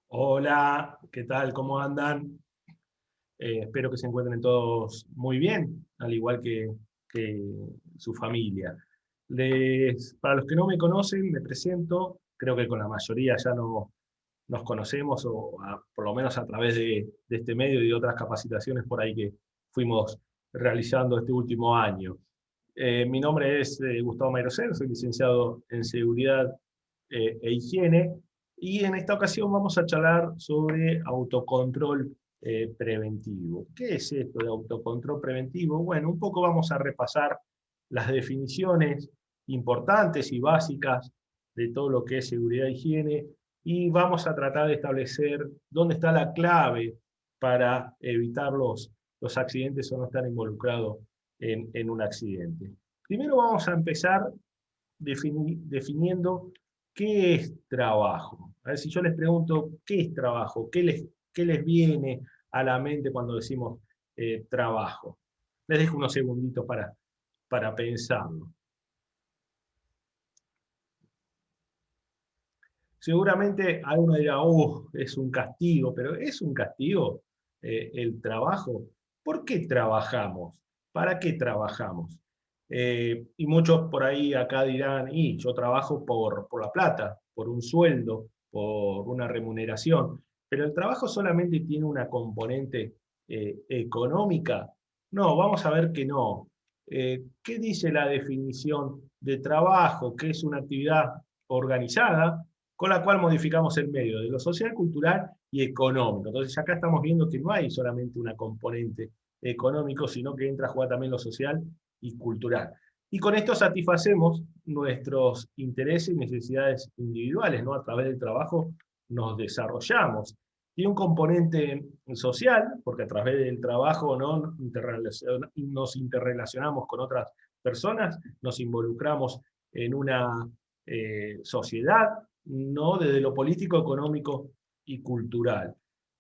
Hola, ¿qué tal? ¿Cómo andan? Espero que se encuentren todos muy bien, al igual que su familia. Para los que no me conocen, me presento, creo que con la mayoría ya no nos conocemos, por lo menos a través de este medio y de otras capacitaciones por ahí que fuimos realizando este último año. Mi nombre es Gustavo Mayrosel, soy licenciado en Seguridad e Higiene, y en esta ocasión vamos a charlar sobre autocontrol preventivo. ¿Qué es esto de autocontrol preventivo? Bueno, un poco vamos a repasar las definiciones importantes y básicas de todo lo que es seguridad e higiene, y vamos a tratar de establecer dónde está la clave para evitar los accidentes o no estar involucrados en un accidente. Primero vamos a empezar definiendo qué es trabajo. A ver, si yo les pregunto qué es trabajo, qué les viene a la mente cuando decimos trabajo. Les dejo unos segunditos para pensarlo. Seguramente alguno dirá, es un castigo, pero ¿es un castigo el trabajo? ¿Por qué trabajamos? ¿Para qué trabajamos? Y muchos por ahí acá dirán, y yo trabajo por la plata, por un sueldo, por una remuneración, pero el trabajo solamente tiene una componente económica. No, vamos a ver que no. ¿Qué dice la definición de trabajo? Que es una actividad organizada con la cual modificamos el medio de lo social, cultural y económico. Entonces acá estamos viendo que no hay solamente una componente económico, sino que entra a jugar también lo social y cultural. Y con esto satisfacemos nuestros intereses y necesidades individuales, ¿no? A través del trabajo nos desarrollamos. Tiene un componente social, porque a través del trabajo, ¿no? Nos interrelacionamos con otras personas, nos involucramos en una sociedad, no desde lo político, económico y cultural.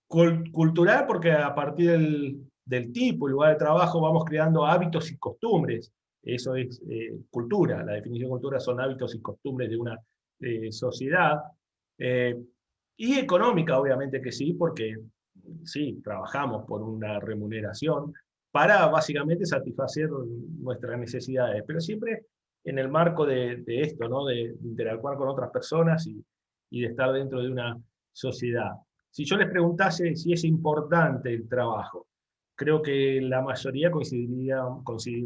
Cultural porque a partir del tipo, el lugar de trabajo, vamos creando hábitos y costumbres. Eso es cultura. La definición de cultura son hábitos y costumbres de una sociedad. Eh, y económica, obviamente que sí, porque sí, trabajamos por una remuneración para básicamente satisfacer nuestras necesidades, pero siempre en el marco de esto, ¿no? De interactuar con otras personas y de estar dentro de una sociedad. Si yo les preguntase si es importante el trabajo, creo que la mayoría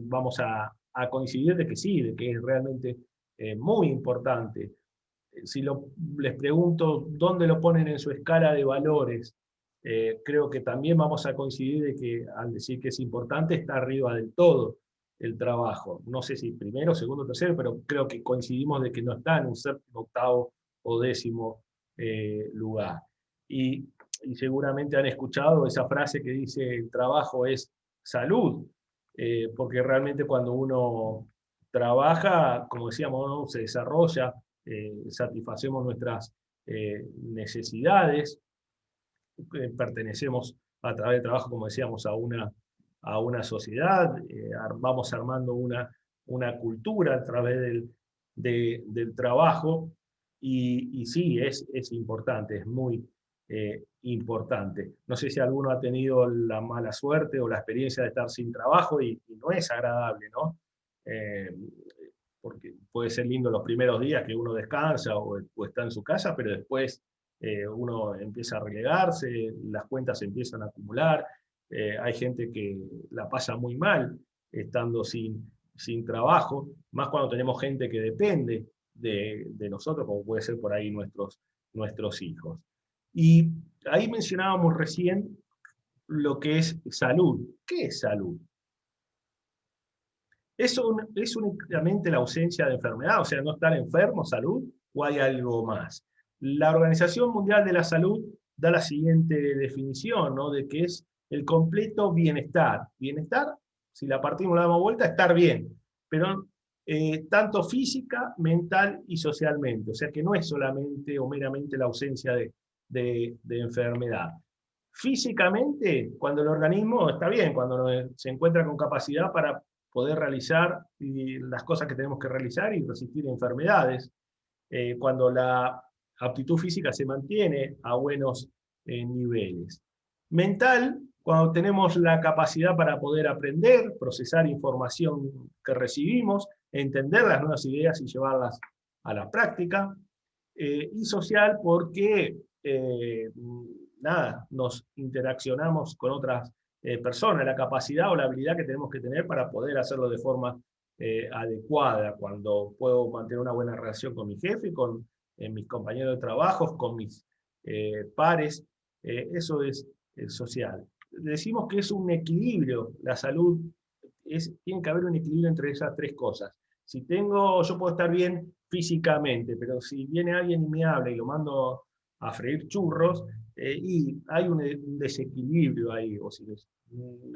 vamos a coincidir de que sí, de que es realmente muy importante. Si les pregunto dónde lo ponen en su escala de valores, creo que también vamos a coincidir de que al decir que es importante está arriba del todo el trabajo. No sé si primero, segundo, tercero, pero creo que coincidimos de que no está en un séptimo, octavo o décimo lugar. Y, y seguramente han escuchado esa frase que dice el trabajo es salud, porque realmente cuando uno trabaja, como decíamos, ¿no? Se desarrolla, satisfacemos nuestras necesidades, pertenecemos a través del trabajo, como decíamos, a una sociedad, vamos armando una cultura a través del trabajo, y sí, es importante, es muy importante. No sé si alguno ha tenido la mala suerte o la experiencia de estar sin trabajo y no es agradable, ¿no? Eh, Porque puede ser lindo los primeros días que uno descansa o está en su casa, pero después uno empieza a relegarse, las cuentas se empiezan a acumular, hay gente que la pasa muy mal estando sin trabajo, más cuando tenemos gente que depende de nosotros, como puede ser por ahí nuestros hijos. Y ahí mencionábamos recién lo que es salud. ¿Qué es salud? ¿Es únicamente la ausencia de enfermedad, o sea, no estar enfermo, salud, o hay algo más? La Organización Mundial de la Salud da la siguiente definición, ¿no? De que es el completo bienestar. Bienestar, si la partimos, la damos vuelta, estar bien, pero tanto física, mental y socialmente. O sea que no es solamente o meramente la ausencia de enfermedad. Físicamente, cuando el organismo está bien, cuando se encuentra con capacidad para poder realizar las cosas que tenemos que realizar y resistir enfermedades. Cuando aptitud física se mantiene a buenos niveles. Mental, cuando tenemos la capacidad para poder aprender, procesar información que recibimos, entender las nuevas ideas y llevarlas a la práctica. Y social porque nada, nos interaccionamos con otras personas, la capacidad o la habilidad que tenemos que tener para poder hacerlo de forma adecuada, cuando puedo mantener una buena relación con mi jefe, con mis compañeros de trabajo, con mis pares, eso es social. Decimos que es un equilibrio, la salud, tiene que haber un equilibrio entre esas tres cosas. Si yo puedo estar bien físicamente, pero si viene alguien y me habla y lo mando a freír churros, y hay un desequilibrio ahí, o si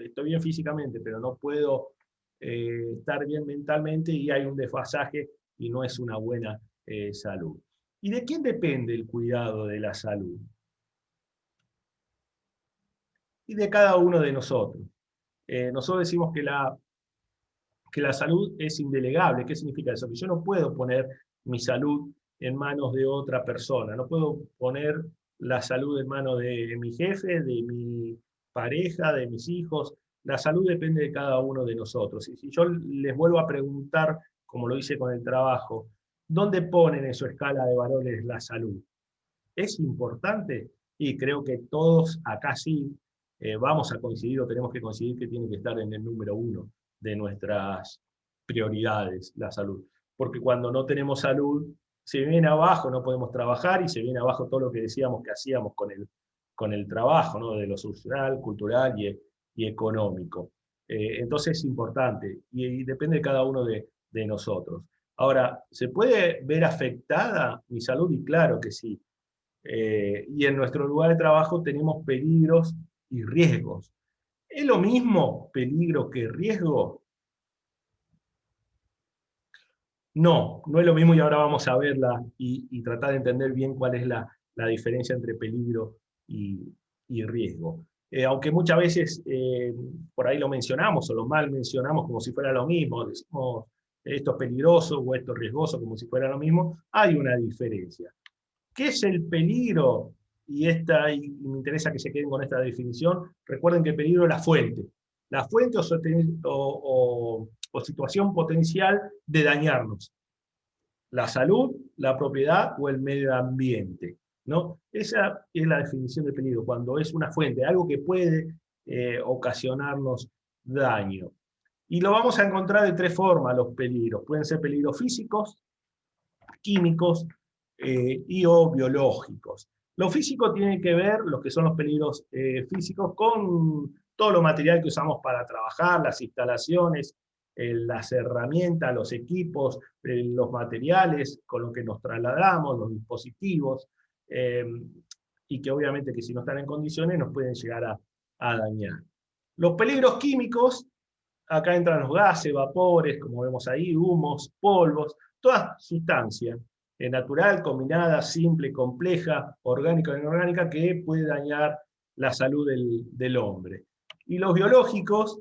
estoy bien físicamente, pero no puedo estar bien mentalmente y hay un desfasaje y no es una buena salud. ¿Y de quién depende el cuidado de la salud? Y de cada uno de nosotros. Nosotros decimos que la salud es indelegable. ¿Qué significa eso? Que yo no puedo poner mi salud en manos de otra persona, no puedo poner la salud en manos de mi jefe, de mi pareja, de mis hijos. La salud depende de cada uno de nosotros. Y si yo les vuelvo a preguntar, como lo hice con el trabajo, ¿dónde ponen en su escala de valores la salud? ¿Es importante? Y creo que todos acá sí vamos a coincidir o tenemos que coincidir que tiene que estar en el número uno de nuestras prioridades, la salud. Porque cuando no tenemos salud, se viene abajo, no podemos trabajar y se viene abajo todo lo que decíamos que hacíamos con el trabajo, ¿no? De lo social, cultural y económico. Entonces es importante y depende de cada uno de nosotros. Ahora, ¿se puede ver afectada mi salud? Y claro que sí. Y en nuestro lugar de trabajo tenemos peligros y riesgos. ¿Es lo mismo peligro que riesgo? No, no es lo mismo y ahora vamos a verla y tratar de entender bien cuál es la diferencia entre peligro y riesgo. Aunque muchas veces por ahí lo mencionamos o lo mal mencionamos como si fuera lo mismo, decimos esto es peligroso o esto es riesgoso como si fuera lo mismo, hay una diferencia. ¿Qué es el peligro? Y me interesa que se queden con esta definición. Recuerden que el peligro es la fuente. La fuente o situación potencial de dañarnos. La salud, la propiedad o el medio ambiente. ¿No? Esa es la definición de peligro, cuando es una fuente, algo que puede ocasionarnos daño. Y lo vamos a encontrar de tres formas los peligros. Pueden ser peligros físicos, químicos y o biológicos. Lo físico tiene que ver, los que son los peligros físicos, con todo lo material que usamos para trabajar, las instalaciones, las herramientas, los equipos, los materiales con los que nos trasladamos, los dispositivos, y que obviamente que si no están en condiciones nos pueden llegar a dañar. Los peligros químicos, acá entran los gases, vapores, como vemos ahí, humos, polvos, toda sustancia natural, combinada, simple, compleja, orgánica o inorgánica, que puede dañar la salud del hombre. Y los biológicos,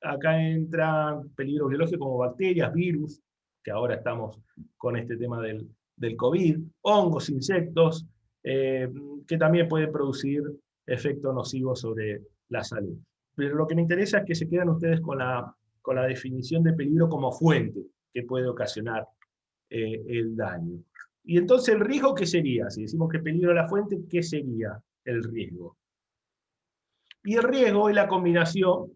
acá entran peligros biológicos como bacterias, virus, que ahora estamos con este tema del COVID, hongos, insectos, que también pueden producir efectos nocivos sobre la salud. Pero lo que me interesa es que se quedan ustedes con la definición de peligro como fuente que puede ocasionar el daño. Y entonces el riesgo, ¿qué sería? Si decimos que peligro la fuente, ¿qué sería el riesgo? Y el riesgo es la combinación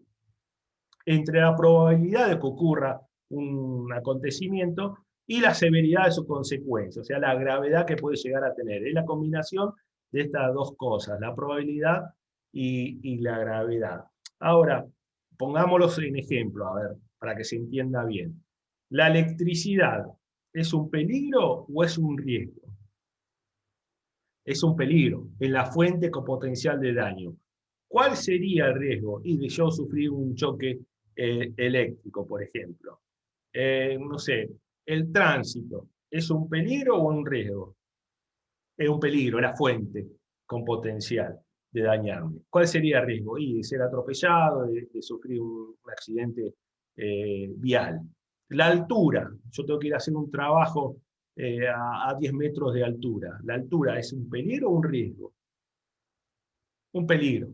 entre la probabilidad de que ocurra un acontecimiento y la severidad de sus consecuencias, o sea, la gravedad que puede llegar a tener. Es la combinación de estas dos cosas, la probabilidad y la gravedad. Ahora, pongámoslos en ejemplo, a ver, para que se entienda bien. ¿La electricidad es un peligro o es un riesgo? Es un peligro, es la fuente con potencial de daño. ¿Cuál sería el riesgo? Y de yo sufrir un choque eléctrico, por ejemplo. No sé, el tránsito, ¿es un peligro o un riesgo? Es un peligro, es la fuente con potencial de dañarme. ¿Cuál sería el riesgo? Y de ser atropellado, de sufrir un accidente vial. La altura, yo tengo que ir a hacer un trabajo a 10 metros de altura. ¿La altura es un peligro o un riesgo? Un peligro.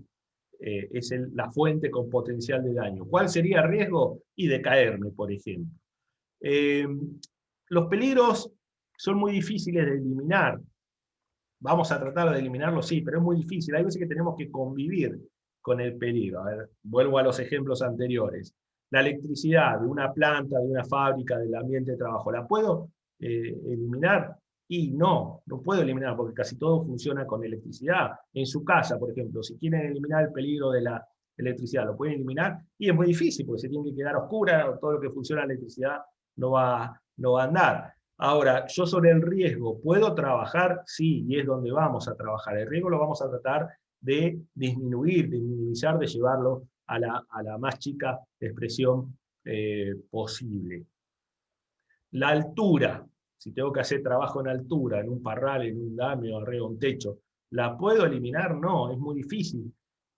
Es la fuente con potencial de daño. ¿Cuál sería el riesgo? Y de caerme, por ejemplo. Los peligros son muy difíciles de eliminar. Vamos a tratar de eliminarlos, sí, pero es muy difícil. Hay veces que tenemos que convivir con el peligro. A ver, vuelvo a los ejemplos anteriores. La electricidad de una planta, de una fábrica, del ambiente de trabajo, ¿la puedo eliminar? Y no, no puedo eliminar porque casi todo funciona con electricidad. En su casa, por ejemplo, si quieren eliminar el peligro de la electricidad, ¿lo pueden eliminar? Y es muy difícil porque se tiene que quedar oscura, todo lo que funciona en la electricidad no va a andar. Ahora, yo sobre el riesgo, ¿puedo trabajar? Sí, y es donde vamos a trabajar. El riesgo lo vamos a tratar de disminuir, de minimizar, de llevarlo a la más chica expresión posible. La altura, si tengo que hacer trabajo en altura, en un parral, en un andamio, arriba de un techo, ¿la puedo eliminar? No, es muy difícil.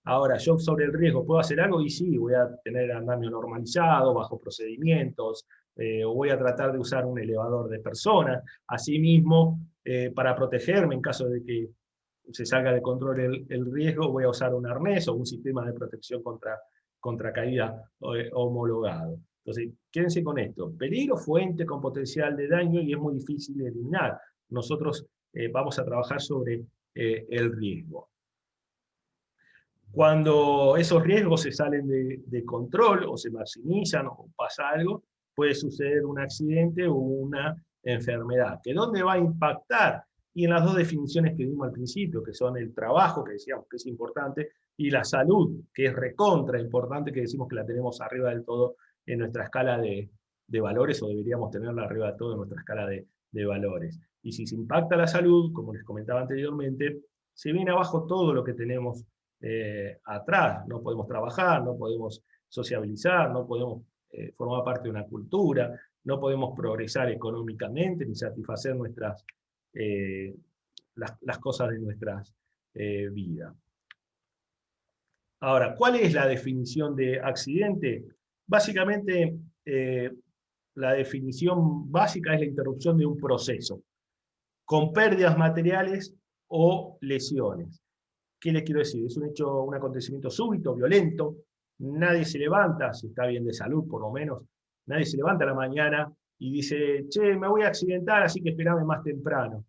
Ahora, yo sobre el riesgo, ¿puedo hacer algo? Y sí, voy a tener andamio normalizado, bajo procedimientos, o voy a tratar de usar un elevador de personas. Asimismo, para protegerme en caso de que se salga de control el riesgo, voy a usar un arnés o un sistema de protección contra caída homologado. Entonces, quédense con esto. Peligro, fuente con potencial de daño y es muy difícil de eliminar. Nosotros vamos a trabajar sobre el riesgo. Cuando esos riesgos se salen de control o se maximizan o pasa algo, puede suceder un accidente o una enfermedad. ¿Que dónde va a impactar? Y en las dos definiciones que dimos al principio, que son el trabajo, que decíamos que es importante, y la salud, que es recontra importante, que decimos que la tenemos arriba del todo en nuestra escala de valores, o deberíamos tenerla arriba del todo en nuestra escala de valores. Y si se impacta la salud, como les comentaba anteriormente, se viene abajo todo lo que tenemos atrás. No podemos trabajar, no podemos sociabilizar, no podemos formar parte de una cultura, no podemos progresar económicamente ni satisfacer las cosas de nuestras vidas. Ahora, ¿cuál es la definición de accidente? Básicamente, la definición básica es la interrupción de un proceso, con pérdidas materiales o lesiones. ¿Qué les quiero decir? Es un hecho, un acontecimiento súbito, violento, nadie se levanta, si está bien de salud por lo menos, nadie se levanta a la mañana y dice, che, me voy a accidentar, así que esperame más temprano.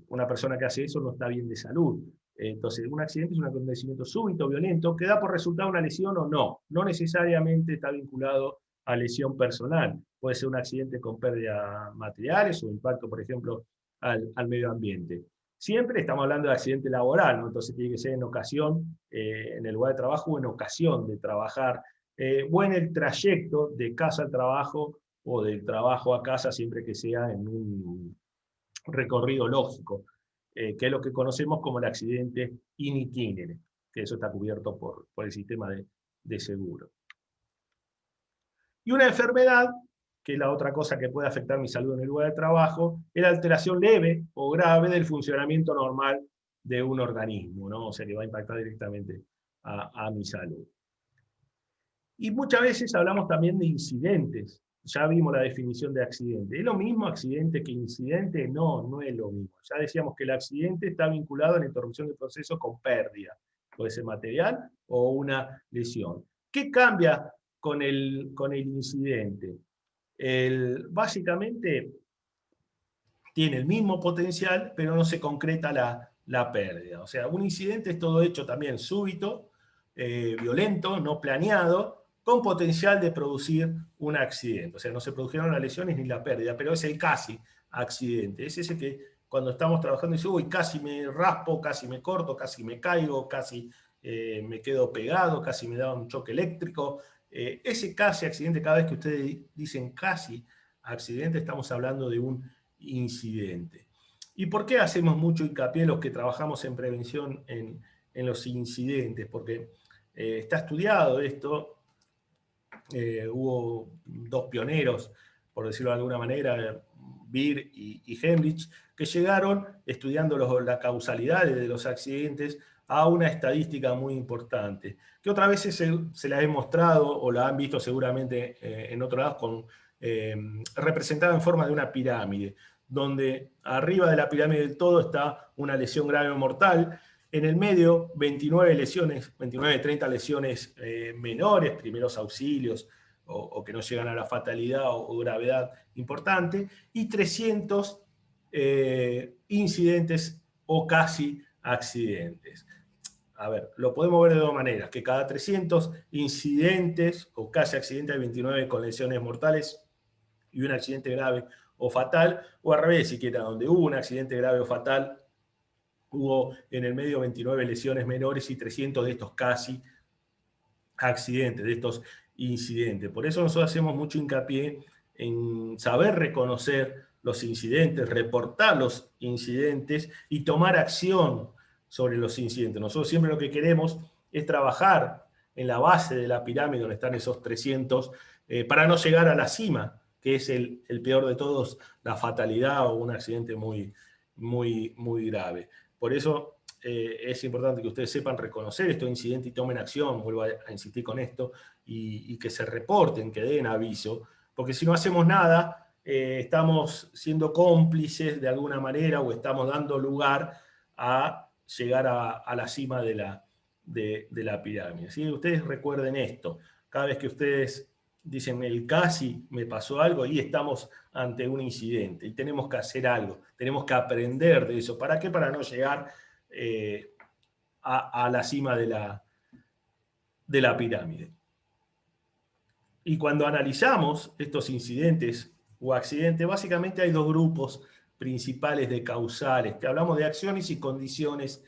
Una persona que hace eso no está bien de salud. Entonces, un accidente es un acontecimiento súbito, violento, que da por resultado una lesión o no. No necesariamente está vinculado a lesión personal. Puede ser un accidente con pérdidas materiales o impacto, por ejemplo, al medio ambiente. Siempre estamos hablando de accidente laboral, ¿no? Entonces tiene que ser en ocasión, en el lugar de trabajo o en ocasión de trabajar, o en el trayecto de casa al trabajo o del trabajo a casa, siempre que sea en un recorrido lógico, que es lo que conocemos como el accidente in itinere, que eso está cubierto por el sistema de seguro. Y una enfermedad, que es la otra cosa que puede afectar mi salud en el lugar de trabajo, es la alteración leve o grave del funcionamiento normal de un organismo, ¿no? O sea, que va a impactar directamente a mi salud. Y muchas veces hablamos también de incidentes. Ya vimos la definición de accidente. ¿Es lo mismo accidente que incidente? No, no es lo mismo. Ya decíamos que el accidente está vinculado a la interrupción del proceso con pérdida. Puede ser material o una lesión. ¿Qué cambia con el incidente? Básicamente tiene el mismo potencial, pero no se concreta la pérdida. O sea, un incidente es todo hecho también súbito, violento, no planeado, con potencial de producir un accidente. O sea, no se produjeron las lesiones ni la pérdida, pero es el casi accidente. Es ese que cuando estamos trabajando dice, uy, casi me raspo, casi me corto, casi me caigo, casi me quedo pegado, casi me da un choque eléctrico. Ese casi accidente, cada vez que ustedes dicen casi accidente, estamos hablando de un incidente. ¿Y por qué hacemos mucho hincapié los que trabajamos en prevención en los incidentes? Porque está estudiado esto, hubo dos pioneros, por decirlo de alguna manera, Beer y Hemrich, que llegaron estudiando la causalidad de los accidentes a una estadística muy importante, que otras veces se la he mostrado o la han visto seguramente en otros lados representada en forma de una pirámide, donde arriba de la pirámide del todo está una lesión grave o mortal, en el medio 29 lesiones, 29, 30 lesiones menores, primeros auxilios, o que no llegan a la fatalidad o gravedad importante, y 300 incidentes o casi accidentes. A ver, lo podemos ver de dos maneras, que cada 300 incidentes o casi accidentes hay 29 con lesiones mortales y un accidente grave o fatal, o al revés, siquiera, donde hubo un accidente grave o fatal, hubo en el medio 29 lesiones menores y 300 de estos casi accidentes, de estos incidentes. Por eso nosotros hacemos mucho hincapié en saber reconocer los incidentes, reportar los incidentes y tomar acción sobre los incidentes. Nosotros siempre lo que queremos es trabajar en la base de la pirámide donde están esos 300 para no llegar a la cima, que es el peor de todos, la fatalidad o un accidente muy, muy, muy grave. Por eso es importante que ustedes sepan reconocer estos incidentes y tomen acción, vuelvo a insistir con esto, y que se reporten, que den aviso, porque si no hacemos nada, estamos siendo cómplices de alguna manera o estamos dando lugar a llegar a la cima de la pirámide. ¿Sí? Ustedes recuerden esto, cada vez que ustedes dicen el casi me pasó algo y estamos ante un incidente y tenemos que hacer algo, tenemos que aprender de eso. ¿Para qué? Para no llegar a la cima de la pirámide. Y cuando analizamos estos incidentes o accidentes, básicamente hay dos grupos principales de causales, que hablamos de acciones y condiciones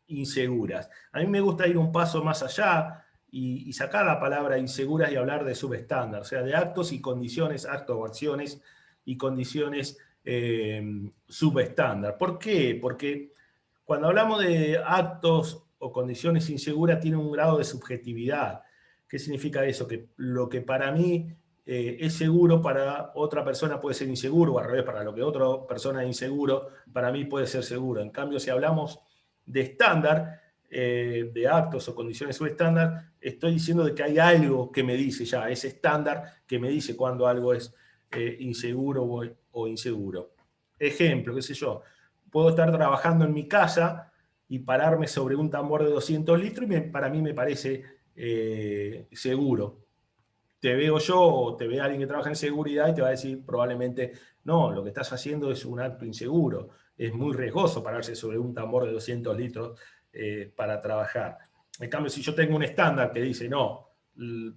inseguras. A mí me gusta ir un paso más allá y sacar la palabra inseguras y hablar de subestándar, o sea, de actos y condiciones, actos o acciones y condiciones subestándar. ¿Por qué? Porque cuando hablamos de actos o condiciones inseguras tiene un grado de subjetividad. ¿Qué significa eso? Que lo que para mí es seguro, para otra persona puede ser inseguro, o al revés, para lo que otra persona es inseguro, para mí puede ser seguro. En cambio, si hablamos de estándar, de actos o condiciones subestándar, estoy diciendo de que hay algo que me dice ya, ese estándar que me dice cuando algo es inseguro o inseguro. Ejemplo, qué sé yo, puedo estar trabajando en mi casa y pararme sobre un tambor de 200 litros y para mí me parece seguro. Te veo yo o te ve alguien que trabaja en seguridad y te va a decir probablemente, no, lo que estás haciendo es un acto inseguro, es muy riesgoso pararse sobre un tambor de 200 litros para trabajar. En cambio, si yo tengo un estándar que dice, no,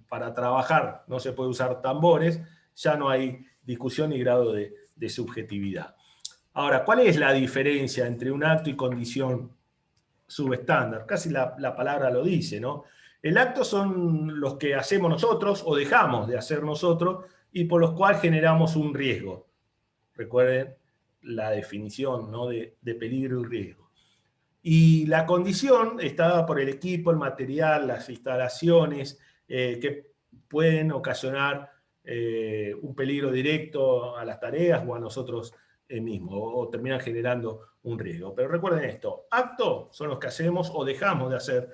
para trabajar no se puede usar tambores, ya no hay discusión ni grado de subjetividad. Ahora, ¿cuál es la diferencia entre un acto y condición subestándar? Casi la palabra lo dice, ¿no? El acto son los que hacemos nosotros o dejamos de hacer nosotros y por los cuales generamos un riesgo. Recuerden la definición, ¿no? de peligro y riesgo. Y la condición está dada por el equipo, el material, las instalaciones que pueden ocasionar un peligro directo a las tareas o a nosotros mismos, o terminan generando un riesgo. Pero recuerden esto, acto son los que hacemos o dejamos de hacer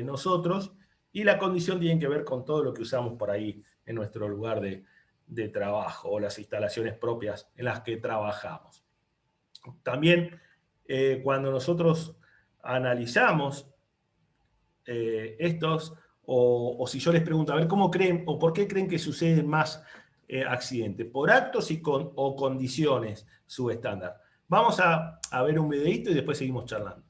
nosotros, y la condición tiene que ver con todo lo que usamos por ahí en nuestro lugar de trabajo o las instalaciones propias en las que trabajamos. También cuando nosotros analizamos estos, o si yo les pregunto, a ver, ¿cómo creen o por qué creen que suceden más accidentes? ¿Por actos o condiciones subestándar? Vamos a ver un videito y después seguimos charlando.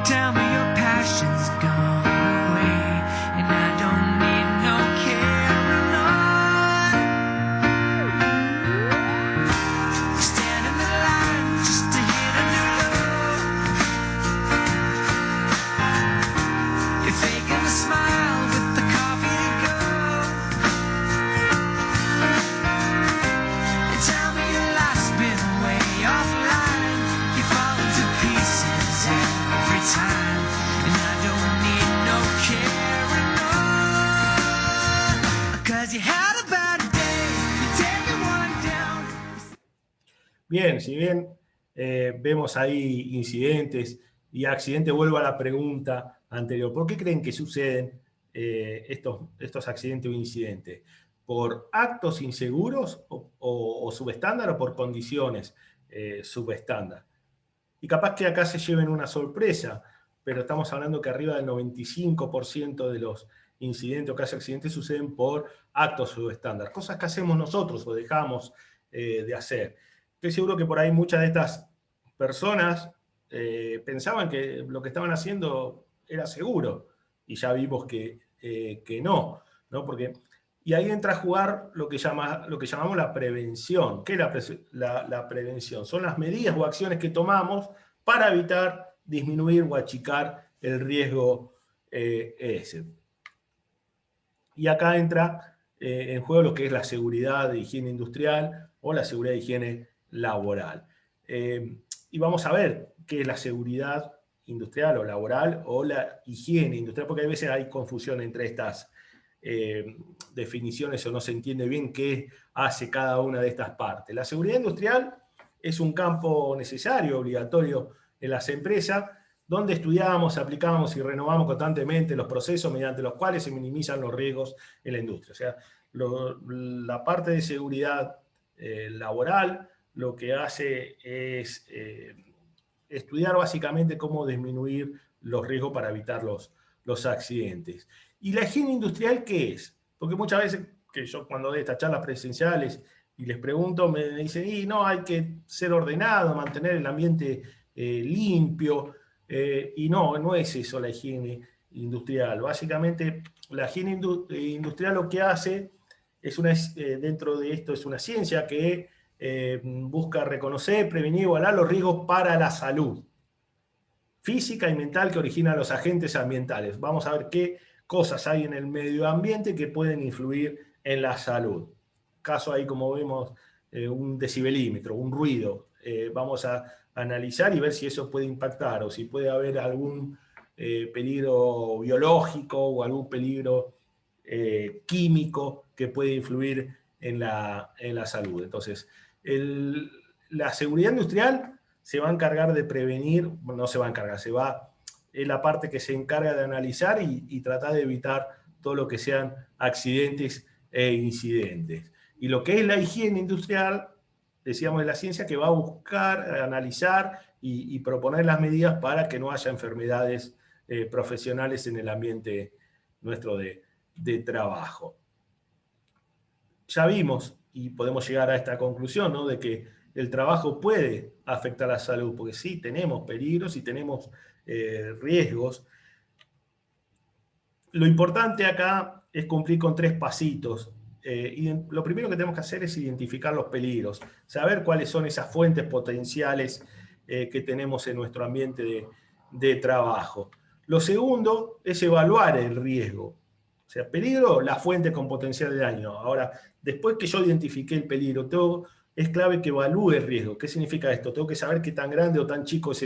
Tell me your passion's gone away, and I Bien, si bien vemos ahí incidentes y accidentes, vuelvo a la pregunta anterior. ¿Por qué creen que suceden estos accidentes o incidentes? ¿Por actos inseguros o subestándar o por condiciones subestándar? Y capaz que acá se lleven una sorpresa, pero estamos hablando que arriba del 95% de los incidentes o casi accidentes suceden por actos subestándar, cosas que hacemos nosotros o dejamos de hacer. Estoy seguro que por ahí muchas de estas personas pensaban que lo que estaban haciendo era seguro y ya vimos que no, ¿no? Porque, y ahí entra a jugar lo que llamamos la prevención. ¿Qué es la prevención? Son las medidas o acciones que tomamos para evitar, disminuir o achicar el riesgo ese. Y acá entra en juego lo que es la seguridad de higiene industrial o la seguridad de higiene laboral. Y vamos a ver qué es la seguridad industrial o laboral o la higiene industrial, porque a veces hay confusión entre estas definiciones o no se entiende bien qué hace cada una de estas partes. La seguridad industrial es un campo necesario, obligatorio en las empresas, donde estudiamos, aplicamos y renovamos constantemente los procesos mediante los cuales se minimizan los riesgos en la industria. O sea, la parte de seguridad laboral lo que hace es estudiar básicamente cómo disminuir los riesgos para evitar los accidentes. ¿Y la higiene industrial qué es? Porque muchas veces, que yo cuando doy estas charlas presenciales y les pregunto, me dicen, y no, hay que ser ordenado, mantener el ambiente limpio, y no es eso la higiene industrial. Básicamente, la higiene industrial lo que hace es dentro de esto es una ciencia que busca reconocer, prevenir y igualar los riesgos para la salud física y mental que originan los agentes ambientales. Vamos a ver qué cosas hay en el medio ambiente que pueden influir en la salud. Caso ahí, como vemos, un decibelímetro, un ruido. Vamos a analizar y ver si eso puede impactar o si puede haber algún peligro biológico o algún peligro químico que puede influir en la salud. Entonces, la seguridad industrial se va a encargar de prevenir, no se va a encargar, es la parte que se encarga de analizar y tratar de evitar todo lo que sean accidentes e incidentes. Y lo que es la higiene industrial, decíamos, es la ciencia que va a buscar, analizar y proponer las medidas para que no haya enfermedades profesionales en el ambiente nuestro de trabajo. Ya vimos y podemos llegar a esta conclusión, ¿no? De que el trabajo puede afectar a la salud, porque sí tenemos peligros y tenemos riesgos. Lo importante acá es cumplir con 3 pasitos. Y lo primero que tenemos que hacer es identificar los peligros, saber cuáles son esas fuentes potenciales que tenemos en nuestro ambiente de trabajo. Lo segundo es evaluar el riesgo. O sea, peligro, la fuente con potencial de daño. Ahora, después que yo identifiqué el peligro, es clave que evalúe el riesgo. ¿Qué significa esto? Tengo que saber qué tan grande o tan chico es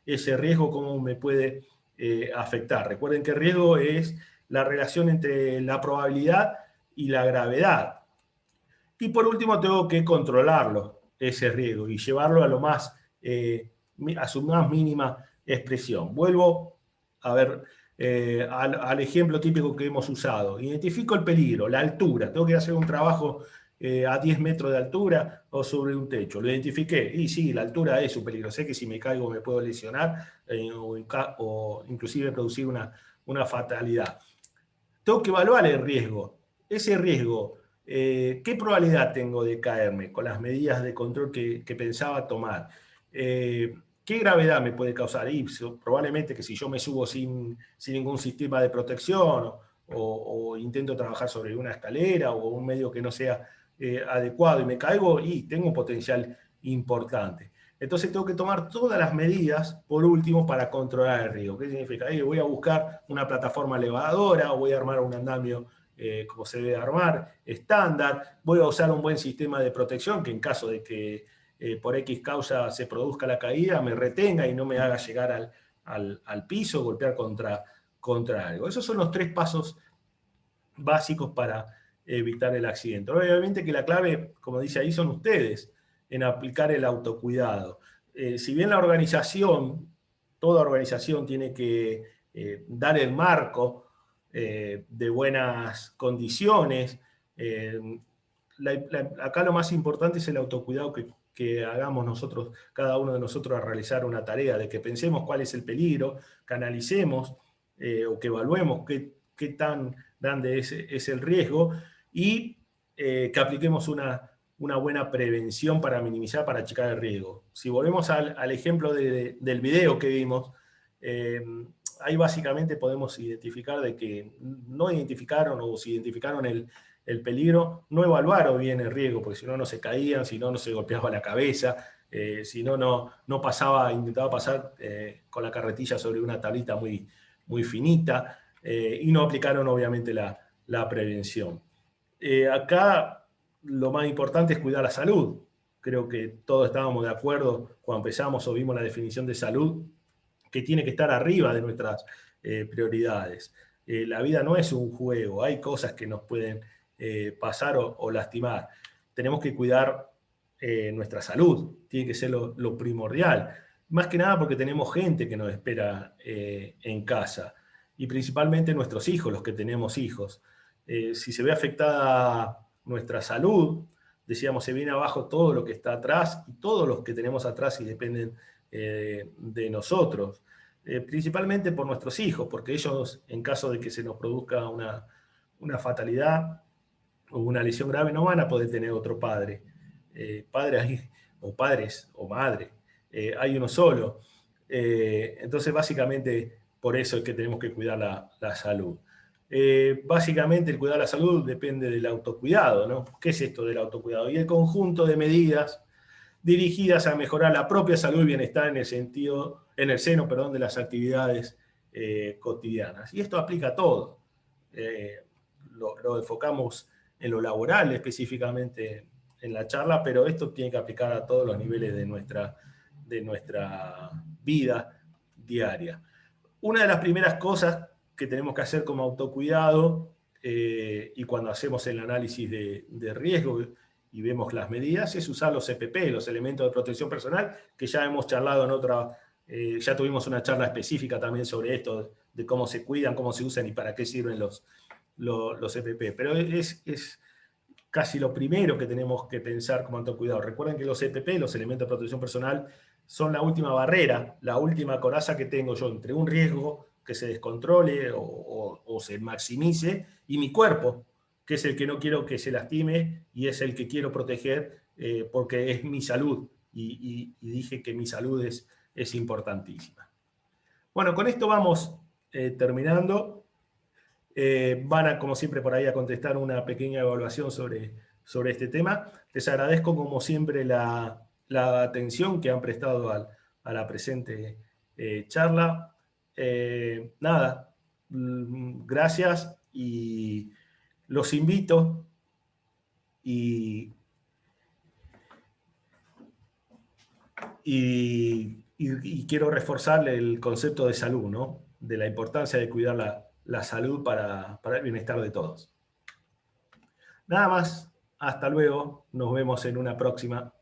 ese riesgo, cómo me puede afectar. Recuerden que el riesgo es la relación entre la probabilidad y la gravedad. Y por último, tengo que controlarlo, ese riesgo, y llevarlo a a su más mínima expresión. Vuelvo a ver al ejemplo típico que hemos usado. Identifico el peligro, la altura. Tengo que hacer un trabajo a 10 metros de altura o sobre un techo. Lo identifiqué. Y sí, la altura es un peligro. Sé que si me caigo me puedo lesionar o inclusive producir una fatalidad. Tengo que evaluar el riesgo. Ese riesgo, ¿qué probabilidad tengo de caerme con las medidas de control que pensaba tomar? ¿Qué gravedad me puede causar? Y probablemente que si yo me subo sin ningún sistema de protección o intento trabajar sobre una escalera o un medio que no sea adecuado y me caigo, y tengo un potencial importante. Entonces tengo que tomar todas las medidas, por último, para controlar el riesgo. ¿Qué significa? Voy a buscar una plataforma elevadora o voy a armar un andamio como se debe armar, estándar. Voy a usar un buen sistema de protección que en caso de que por X causa se produzca la caída, me retenga y no me haga llegar al piso, golpear contra algo. Esos son los 3 pasos básicos para evitar el accidente. Obviamente que la clave, como dice ahí, son ustedes. en aplicar el autocuidado. Si bien la organización, toda organización tiene que dar el marco de buenas condiciones, acá lo más importante es el autocuidado que hagamos nosotros, cada uno de nosotros, a realizar una tarea, de que pensemos cuál es el peligro, que analicemos o que evaluemos qué tan grande es el riesgo y que apliquemos una buena prevención para minimizar, para achicar el riesgo. Si volvemos al ejemplo del video que vimos, ahí básicamente podemos identificar de que no identificaron o si identificaron el peligro, no evaluaron bien el riesgo, porque si no, no se caían, si no, no se golpeaba la cabeza, si no, no pasaba, intentaba pasar con la carretilla sobre una tablita muy finita, y no aplicaron obviamente la prevención. Acá lo más importante es cuidar la salud. Creo que todos estábamos de acuerdo cuando empezamos o vimos la definición de salud, que tiene que estar arriba de nuestras prioridades. La vida no es un juego, hay cosas que nos pueden pasar o lastimar. Tenemos que cuidar nuestra salud, tiene que ser lo primordial. Más que nada porque tenemos gente que nos espera en casa, y principalmente nuestros hijos, los que tenemos hijos. Si se ve afectada nuestra salud, decíamos, se viene abajo todo lo que está atrás y todos los que tenemos atrás y dependen de nosotros. Principalmente por nuestros hijos, porque ellos, en caso de que se nos produzca una fatalidad o una lesión grave, no van a poder tener otro padre. O padres o madre. Hay uno solo. Entonces, básicamente, por eso es que tenemos que cuidar la salud. Básicamente, el cuidar la salud depende del autocuidado, ¿no? ¿Qué es esto del autocuidado? Y el conjunto de medidas dirigidas a mejorar la propia salud y bienestar en el seno, de las actividades cotidianas. Y esto aplica a todo. Lo enfocamos en lo laboral específicamente en la charla, pero esto tiene que aplicar a todos los niveles de nuestra vida diaria. Una de las primeras cosas que tenemos que hacer como autocuidado, y cuando hacemos el análisis de riesgo y vemos las medidas, es usar los EPP, los elementos de protección personal, que ya hemos charlado en otra, ya tuvimos una charla específica también sobre esto, de cómo se cuidan, cómo se usan y para qué sirven los EPP. Pero es casi lo primero que tenemos que pensar como autocuidado. Recuerden que los EPP, los elementos de protección personal, son la última barrera, la última coraza que tengo yo entre un riesgo que se descontrole o se maximice y mi cuerpo, que es el que no quiero que se lastime y es el que quiero proteger porque es mi salud. Y dije que mi salud es importantísima. Bueno, con esto vamos terminando. Van a, como siempre, por ahí a contestar una pequeña evaluación sobre este tema. Les agradezco, como siempre, la atención que han prestado a la presente charla. Nada, gracias y los invito y quiero reforzarle el concepto de salud, ¿no? De la importancia de cuidar la salud para el bienestar de todos. Nada más, hasta luego, nos vemos en una próxima.